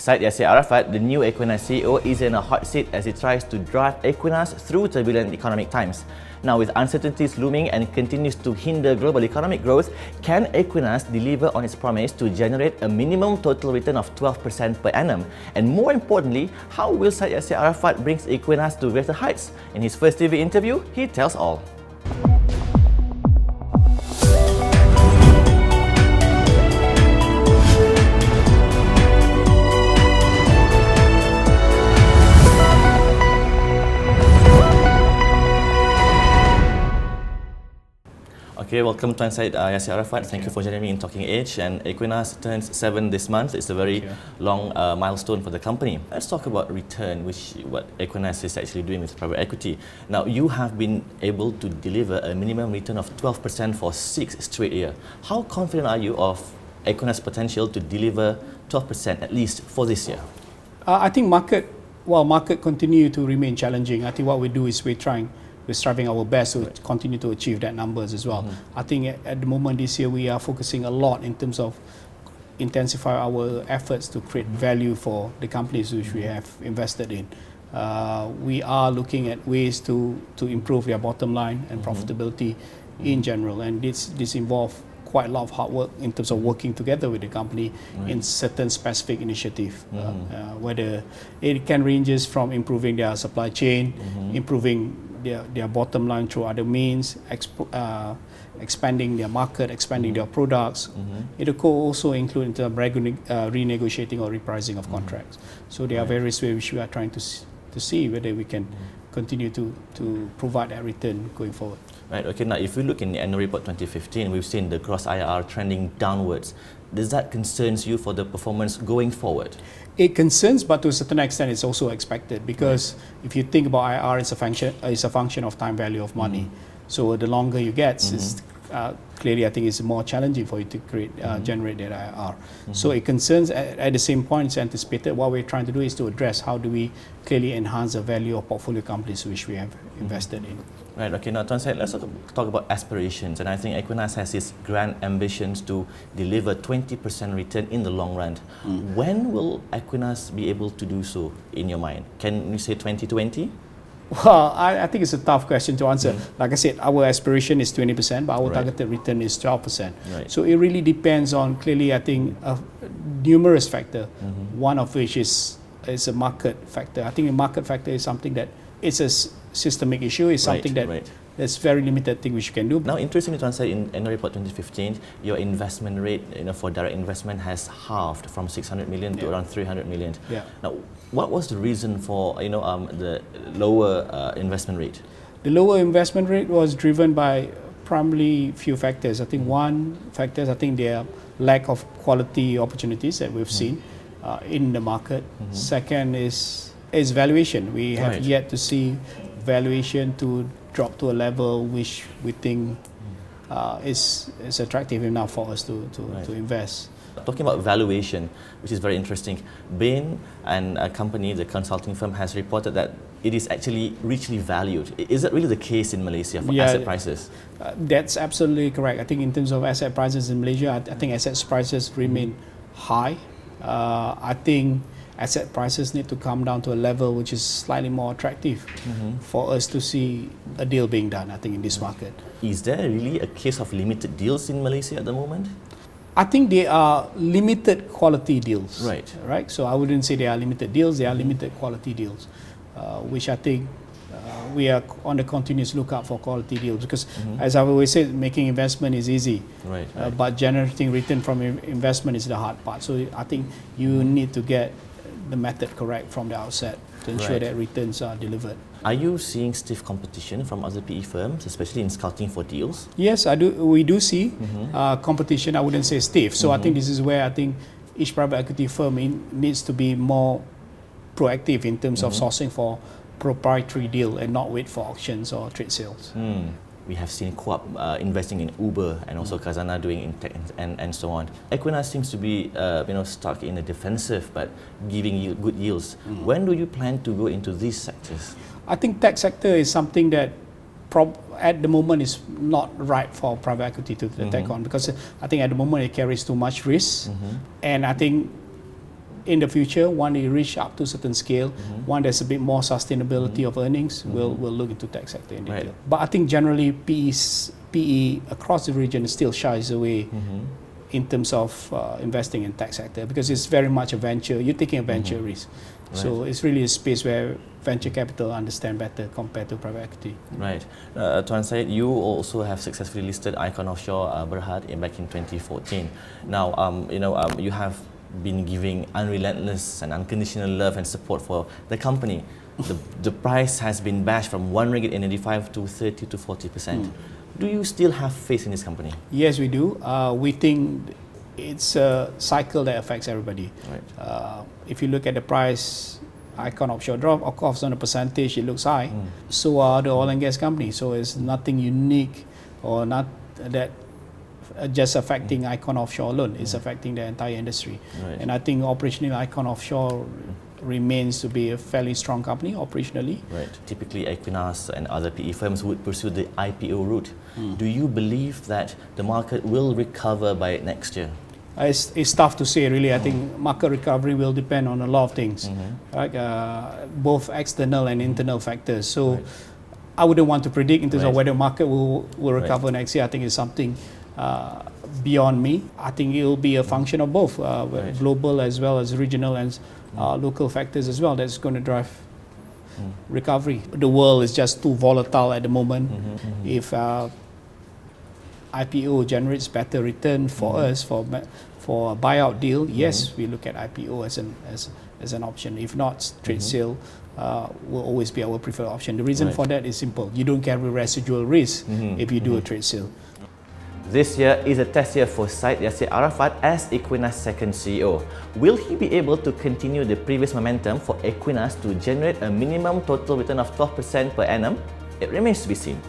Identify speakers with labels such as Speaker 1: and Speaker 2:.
Speaker 1: Syed Yasir Arafat, the new Ekuinas CEO, is in a hot seat as he tries to drive Ekuinas through turbulent economic times. Now, with uncertainties looming and continues to hinder global economic growth, can Ekuinas deliver on its promise to generate a minimum total return of 12% per annum? And more importantly, how will Syed Yasir Arafat bring Ekuinas to greater heights? In his first TV interview, he tells all. Okay, welcome to Syed Yasir Arafat. Thank you for joining me in Talking Edge. And Ekuinas turns 7 this month. It's a very long milestone for the company. Let's talk about return, which what Ekuinas is actually doing with private equity. Now, you have been able to deliver a minimum return of 12% for 6 straight years. How confident are you of Ekuinas' potential to deliver 12% at least for this year?
Speaker 2: I think market continue to remain challenging. I think what we do is we're striving our best to continue to achieve that numbers as well. I think at the moment this year we are focusing a lot in terms of intensify our efforts to create value for the companies which we have invested in. We are looking at ways to improve their bottom line and profitability in general, and this involves quite a lot of hard work in terms of working together with the company in certain specific initiative, whether it can ranges from improving their supply chain, improving their bottom line through other means, expanding their market, expanding their products. It could also include in terms of renegotiating or repricing of contracts. So there are various ways which we are trying to see whether we can continue to provide that return going forward.
Speaker 1: Right, okay, now if we look in the annual report 2015, we've seen the gross IRR trending downwards. Does that concerns you for the performance going forward?
Speaker 2: It concerns, but to a certain extent it's also expected, because if you think about IRR, it's a function of time value of money. So the longer you get, clearly I think it's more challenging for you to generate that IRR. So it concerns. At the same point, it's anticipated. What we're trying to do is to address how do we clearly enhance the value of portfolio companies which we have invested in.
Speaker 1: Right, okay, now Tuan Syed, let's talk about aspirations. And I think Ekuinas has its grand ambitions to deliver 20% return in the long run. When will Ekuinas be able to do so in your mind? Can you say 2020?
Speaker 2: Well, I think it's a tough question to answer. Like I said, our aspiration is 20%, but our targeted return is 12%. So it really depends on, clearly, I think, numerous factors, one of which is a market factor. I think a market factor is something that it's a systemic issue, is something that's very limited thing which you can do.
Speaker 1: Now, interestingly, to answer in annual report 2015, your investment rate, for direct investment has halved from 600 million to around 300 million. Now, what was the reason for the lower investment rate? The
Speaker 2: lower investment rate was driven by primarily few factors. I think one factor, I think their lack of quality opportunities that we've seen in the market. Second is valuation. We have yet to see valuation to drop to a level which we think is attractive enough for us to invest.
Speaker 1: Talking about valuation, which is very interesting, Bain and a company, the consulting firm, has reported that it is actually richly valued. Is that really the case in Malaysia for asset prices?
Speaker 2: That's absolutely correct. I think in terms of asset prices in Malaysia, I think asset prices remain high. I think asset prices need to come down to a level which is slightly more attractive for us to see a deal being done, I think, in this market.
Speaker 1: Is there really a case of limited deals in Malaysia at the moment?
Speaker 2: I think they are limited quality deals. Right. So I wouldn't say they are limited deals, they are limited quality deals, which I think we are on the continuous lookout for quality deals, because as I've always said, making investment is easy, but generating return from investment is the hard part. So I think you need to get the method correct from the outset to ensure that returns are delivered.
Speaker 1: Are you seeing stiff competition from other PE firms, especially in scouting for deals?
Speaker 2: Yes, I do. We do see competition. I wouldn't say stiff. So I think this is where I think each private equity firm needs to be more proactive in terms of sourcing for proprietary deal and not wait for auctions or trade sales.
Speaker 1: We have seen Co-op investing in Uber and also Khazanah doing in tech and so on. Ekuinas seems to be stuck in a defensive but giving good yields. When do you plan to go into these sectors?
Speaker 2: I think tech sector is something that at the moment is not right for private equity to take on, because I think at the moment it carries too much risk, and I think in the future, when it reach up to a certain scale, one there's a bit more sustainability of earnings, we'll look into tech sector in detail.
Speaker 1: Right.
Speaker 2: But I think generally PE across the region still shies away in terms of investing in tech sector, because it's very much a venture. You're taking a venture risk. So it's really a space where venture capital understand better compared to private equity.
Speaker 1: Right. Tuan Syed, you also have successfully listed Icon Offshore Berhad back in 2014. Now, you have been giving unrelentless and unconditional love and support for the company. The price has been bashed from RM1.85 to 30 to 40%. Do you still have faith in this company?
Speaker 2: Yes, we do. We think it's a cycle that affects everybody.
Speaker 1: Right.
Speaker 2: If you look at the price, Icon Offshore drop, of course on a percentage it looks high. So are the oil and gas companies. So it's nothing unique or not that just affecting Icon Offshore alone. It's affecting the entire industry.
Speaker 1: Right.
Speaker 2: And I think operationally Icon Offshore remains to be a fairly strong company operationally.
Speaker 1: Right. Typically, Ekuinas and other PE firms would pursue the IPO route. Do you believe that the market will recover by next year?
Speaker 2: It's tough to say, really. I think market recovery will depend on a lot of things, right? Both external and internal factors. So I wouldn't want to predict in terms of whether market will recover next year. I think it's something beyond me. I think it will be a function of both global as well as regional and local factors as well that's going to drive recovery. The world is just too volatile at the moment. If IPO generates better return for us for a buyout deal, yes, we look at IPO as an option. If not, trade sale will always be our preferred option. The reason for that is simple: you don't carry residual risk if you do a trade sale.
Speaker 1: This year is a test year for Syed Yasir Arafat as Ekuinas' second CEO. Will he be able to continue the previous momentum for Ekuinas to generate a minimum total return of 12% per annum? It remains to be seen.